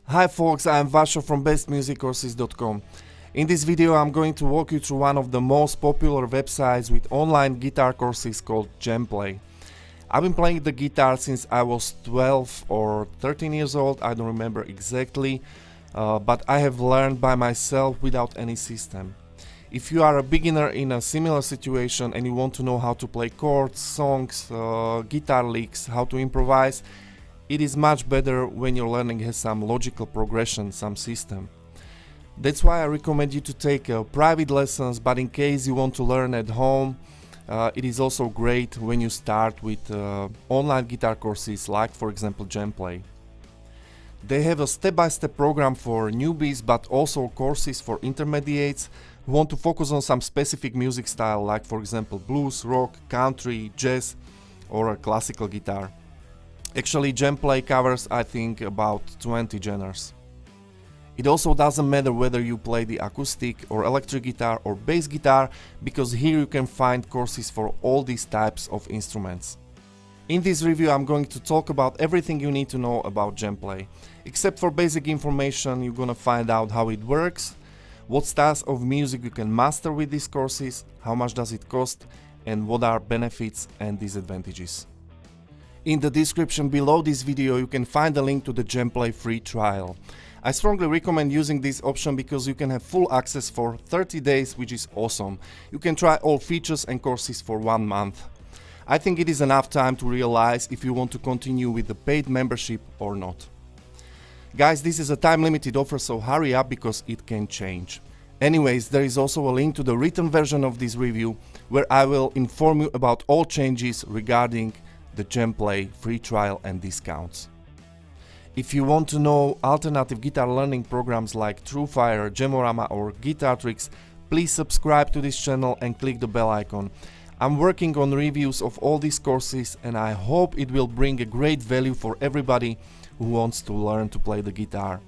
Hi folks, I'm Washo from bestmusiccourses.com. In this video I'm going to walk you through one of the most popular websites with online guitar courses called Jamplay. I've been playing the guitar since I was 12 or 13 years old, I don't remember exactly, but I have learned by myself without any system. If you are a beginner in a similar situation and you want to know how to play chords, songs, guitar licks, how to improvise, it is much better when your learning has some logical progression, some system. That's why I recommend you to take private lessons, but in case you want to learn at home, it is also great when you start with online guitar courses like, for example, Jamplay. They have a step-by-step program for newbies, but also courses for intermediates who want to focus on some specific music style like, for example, blues, rock, country, jazz or a classical guitar. Actually, Jamplay covers, I think, about 20 genres. It also doesn't matter whether you play the acoustic or electric guitar or bass guitar, because here you can find courses for all these types of instruments. In this review I'm going to talk about everything you need to know about Jamplay. Except for basic information, you're gonna find out how it works, what styles of music you can master with these courses, how much does it cost, and what are benefits and disadvantages. In the description below this video you can find a link to the Jamplay free trial. I strongly recommend using this option because you can have full access for 30 days, which is awesome. You can try all features and courses for 1 month. I think it is enough time to realize if you want to continue with the paid membership or not. Guys, this is a time limited offer, so hurry up because it can change. Anyways, there is also a link to the written version of this review where I will inform you about all changes regarding the Jamplay free trial and discounts. If you want to know alternative guitar learning programs like Truefire, Jamorama or Guitar Tricks, please subscribe to this channel and click the bell icon. I'm working on reviews of all these courses and I hope it will bring a great value for everybody who wants to learn to play the guitar.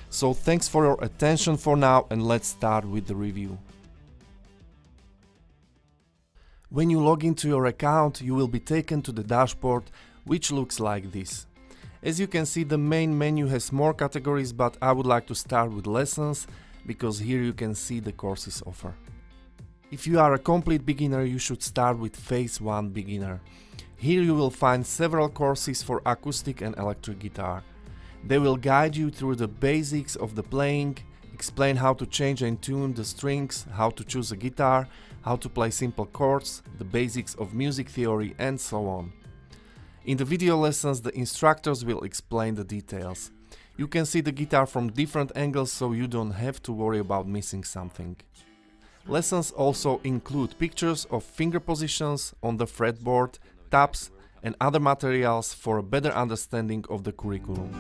So thanks for your attention for now, and let's start with the review. When you log into your account, you will be taken to the dashboard, which looks like this. As you can see, the main menu has more categories, but I would like to start with lessons, because here you can see the courses offer. If you are a complete beginner, you should start with Phase 1 Beginner. Here you will find several courses for acoustic and electric guitar. They will guide you through the basics of the playing, explain how to change and tune the strings, how to choose a guitar, how to play simple chords, the basics of music theory, and so on. In the video lessons, the instructors will explain the details. You can see the guitar from different angles, so you don't have to worry about missing something. Lessons also include pictures of finger positions on the fretboard, tabs, and other materials for a better understanding of the curriculum.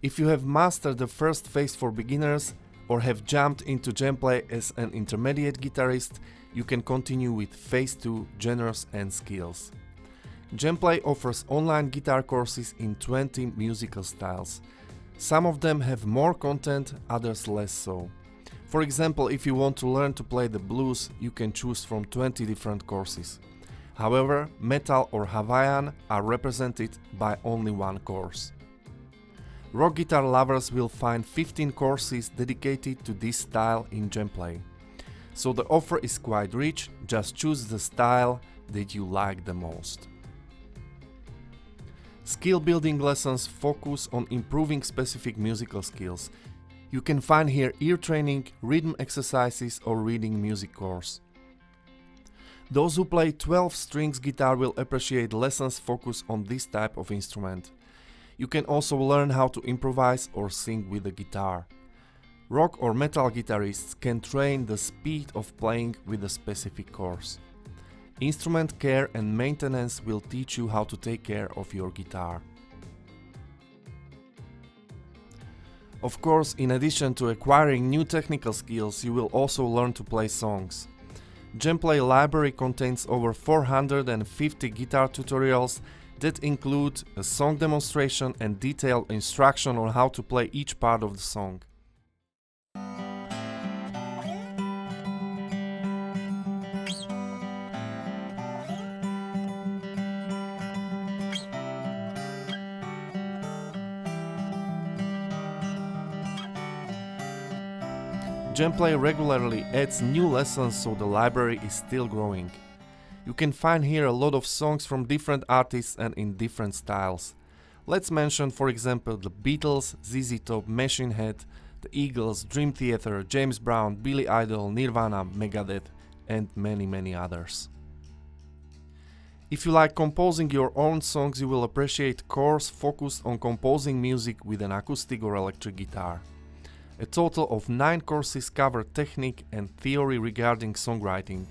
If you have mastered the first phase for beginners or have jumped into Jamplay as an intermediate guitarist, you can continue with Phase 2 Genres and Skills. Jamplay offers online guitar courses in 20 musical styles. Some of them have more content, others less so. For example, if you want to learn to play the blues, you can choose from 20 different courses. However, metal or Hawaiian are represented by only one course. Rock guitar lovers will find 15 courses dedicated to this style in Jamplay. So the offer is quite rich, just choose the style that you like the most. Skill building lessons focus on improving specific musical skills. You can find here ear training, rhythm exercises or reading music course. Those who play 12 strings guitar will appreciate lessons focused on this type of instrument. You can also learn how to improvise or sing with the guitar. Rock or metal guitarists can train the speed of playing with a specific course. Instrument care and maintenance will teach you how to take care of your guitar. Of course, in addition to acquiring new technical skills, you will also learn to play songs. Jamplay library contains over 450 guitar tutorials that include a song demonstration and detailed instruction on how to play each part of the song. Jamplay regularly adds new lessons, so the library is still growing. You can find here a lot of songs from different artists and in different styles. Let's mention, for example, the Beatles, ZZ Top, Machine Head, the Eagles, Dream Theater, James Brown, Billy Idol, Nirvana, Megadeth, and many others. If you like composing your own songs, you will appreciate a course focused on composing music with an acoustic or electric guitar. A total of 9 courses cover technique and theory regarding songwriting.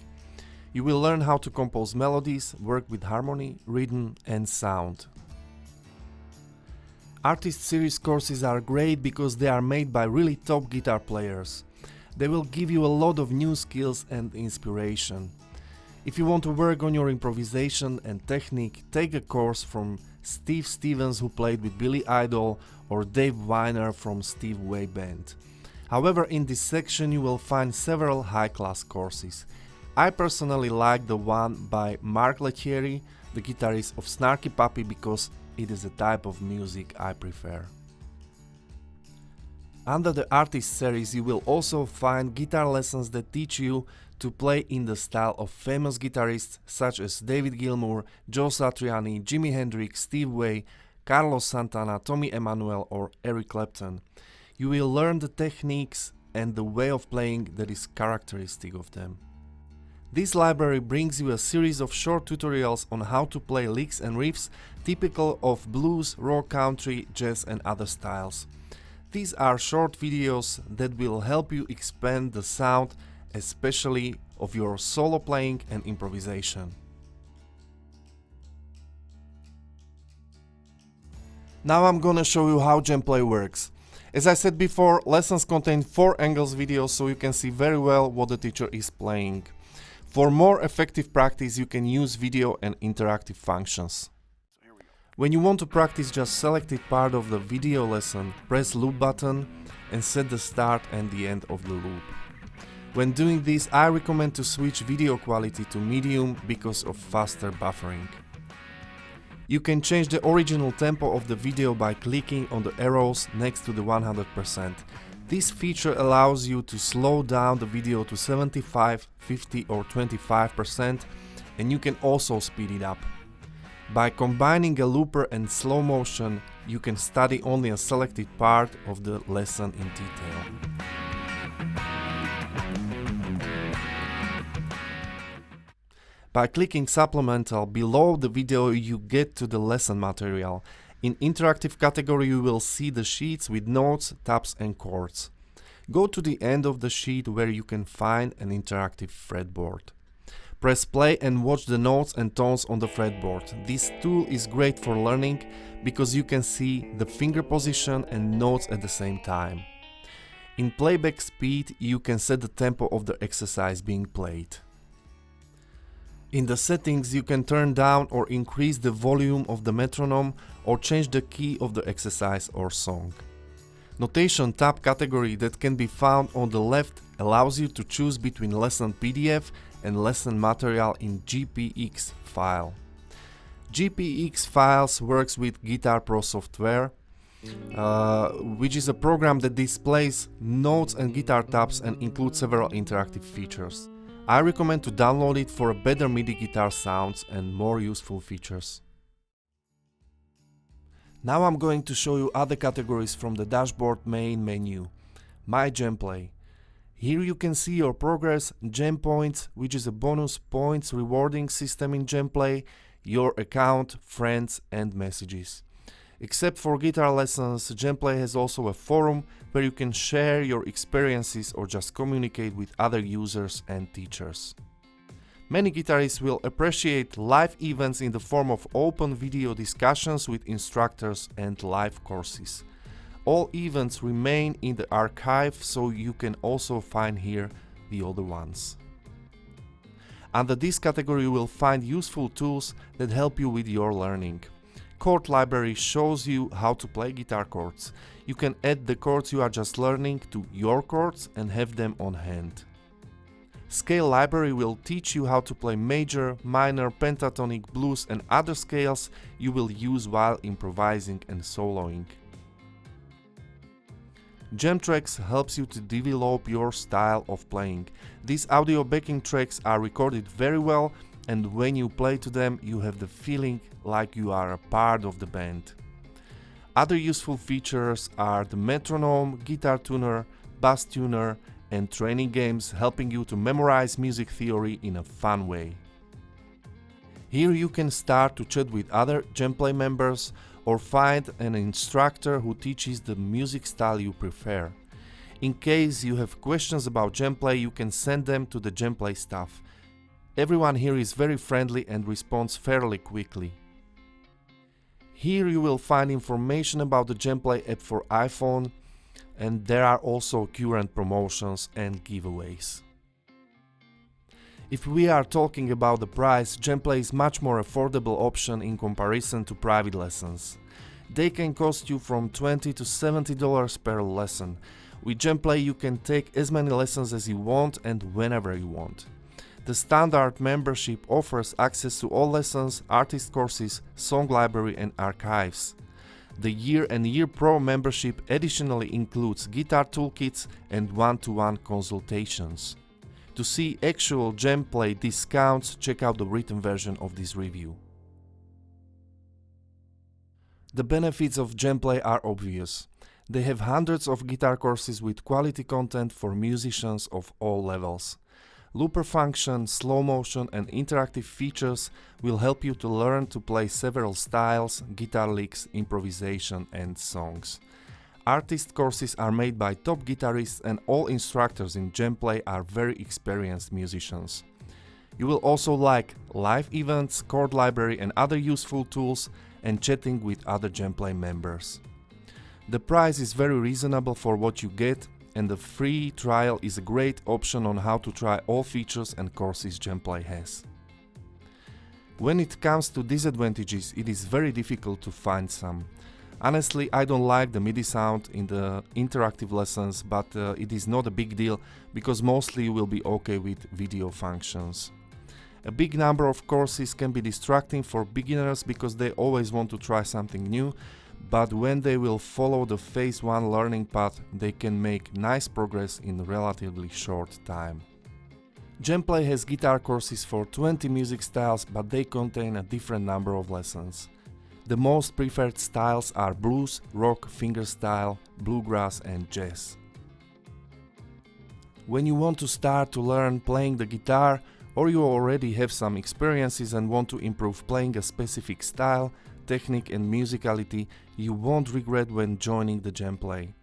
You will learn how to compose melodies, work with harmony, rhythm, and sound. Artist series courses are great because they are made by really top guitar players. They will give you a lot of new skills and inspiration. If you want to work on your improvisation and technique, take a course from Steve Stevens, who played with Billy Idol, or Dave Weiner from Steve Vai Band. However, in this section you will find several high-class courses. I personally like the one by Mark Lettieri, the guitarist of Snarky Puppy, because it is a type of music I prefer. Under the artist series you will also find guitar lessons that teach you to play in the style of famous guitarists such as David Gilmour, Joe Satriani, Jimi Hendrix, Steve Vai, Carlos Santana, Tommy Emmanuel, or Eric Clapton. You will learn the techniques and the way of playing that is characteristic of them. This library brings you a series of short tutorials on how to play licks and riffs typical of blues, rock, country, jazz and other styles. These are short videos that will help you expand the sound, especially of your solo playing and improvisation. Now I'm gonna show you how Jamplay works. As I said before, lessons contain 4 angles videos, so you can see very well what the teacher is playing. For more effective practice, you can use video and interactive functions. When you want to practice just selected part of the video lesson, press loop button and set the start and the end of the loop. When doing this, I recommend to switch video quality to medium because of faster buffering. You can change the original tempo of the video by clicking on the arrows next to the 100%. This feature allows you to slow down the video to 75, 50 or 25%, and you can also speed it up. By combining a looper and slow motion, you can study only a selected part of the lesson in detail. By clicking supplemental below the video, you get to the lesson material. In interactive category you will see the sheets with notes, tabs and chords. Go to the end of the sheet where you can find an interactive fretboard. Press play and watch the notes and tones on the fretboard. This tool is great for learning because you can see the finger position and notes at the same time. In playback speed you can set the tempo of the exercise being played. In the settings you can turn down or increase the volume of the metronome or change the key of the exercise or song. Notation tab category that can be found on the left allows you to choose between lesson PDF and lesson material in GPX file. GPX files works with Guitar Pro software, which is a program that displays notes and guitar tabs and includes several interactive features. I recommend to download it for a better MIDI guitar sounds and more useful features. Now I'm going to show you other categories from the dashboard main menu. My Jamplay. Here you can see your progress, Jam Points, which is a bonus points rewarding system in Jamplay, your account, friends and messages. Except for guitar lessons, Jamplay has also a forum where you can share your experiences or just communicate with other users and teachers. Many guitarists will appreciate live events in the form of open video discussions with instructors and live courses. All events remain in the archive, so you can also find here the other ones. Under this category you will find useful tools that help you with your learning. Chord library shows you how to play guitar chords. You can add the chords you are just learning to your chords and have them on hand. Scale library will teach you how to play major, minor, pentatonic, blues and other scales you will use while improvising and soloing. Jam Tracks helps you to develop your style of playing. These audio backing tracks are recorded very well, and when you play to them you have the feeling like you are a part of the band. Other useful features are the metronome, guitar tuner, bass tuner, and training games helping you to memorize music theory in a fun way. Here you can start to chat with other Jamplay members or find an instructor who teaches the music style you prefer. In case you have questions about Jamplay, you can send them to the Jamplay staff. Everyone here is very friendly and responds fairly quickly. Here you will find information about the Jamplay app for iPhone, and there are also current promotions and giveaways. If we are talking about the price, Jamplay is much more affordable option in comparison to private lessons. They can cost you from $20 to $70 per lesson. With Jamplay you can take as many lessons as you want and whenever you want. The standard membership offers access to all lessons, artist courses, song library and archives. The Year and Year Pro membership additionally includes guitar toolkits and one-to-one consultations. To see actual Jamplay discounts, check out the written version of this review. The benefits of Jamplay are obvious. They have hundreds of guitar courses with quality content for musicians of all levels. Looper function, slow motion and interactive features will help you to learn to play several styles, guitar licks, improvisation and songs. Artist courses are made by top guitarists and all instructors in Jamplay are very experienced musicians. You will also like live events, chord library and other useful tools and chatting with other Jamplay members. The price is very reasonable for what you get, and the free trial is a great option on how to try all features and courses Jamplay has. When it comes to disadvantages, it is very difficult to find some. Honestly, I don't like the MIDI sound in the interactive lessons, but it is not a big deal because mostly you will be okay with video functions. A big number of courses can be distracting for beginners because they always want to try something new, but when they will follow the phase 1 learning path, they can make nice progress in a relatively short time. Jamplay has guitar courses for 20 music styles, but they contain a different number of lessons. The most preferred styles are blues, rock, fingerstyle, bluegrass and jazz. When you want to start to learn playing the guitar, or you already have some experiences and want to improve playing a specific style, technique and musicality, you won't regret when joining the Jamplay.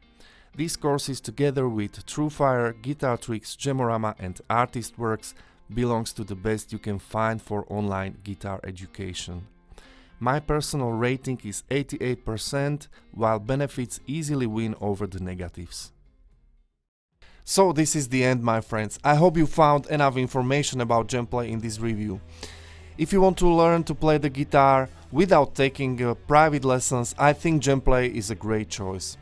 These courses together with Truefire, Guitar Tricks, Jamorama and Artist Works belongs to the best you can find for online guitar education. My personal rating is 88%, while benefits easily win over the negatives. So this is the end, my friends. I hope you found enough information about Jamplay in this review. If you want to learn to play the guitar without taking private lessons, I think Jamplay is a great choice.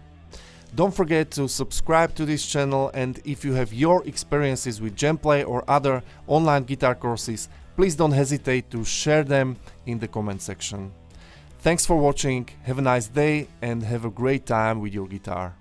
Don't forget to subscribe to this channel, and if you have your experiences with Jamplay or other online guitar courses, please don't hesitate to share them in the comment section. Thanks for watching, have a nice day and have a great time with your guitar.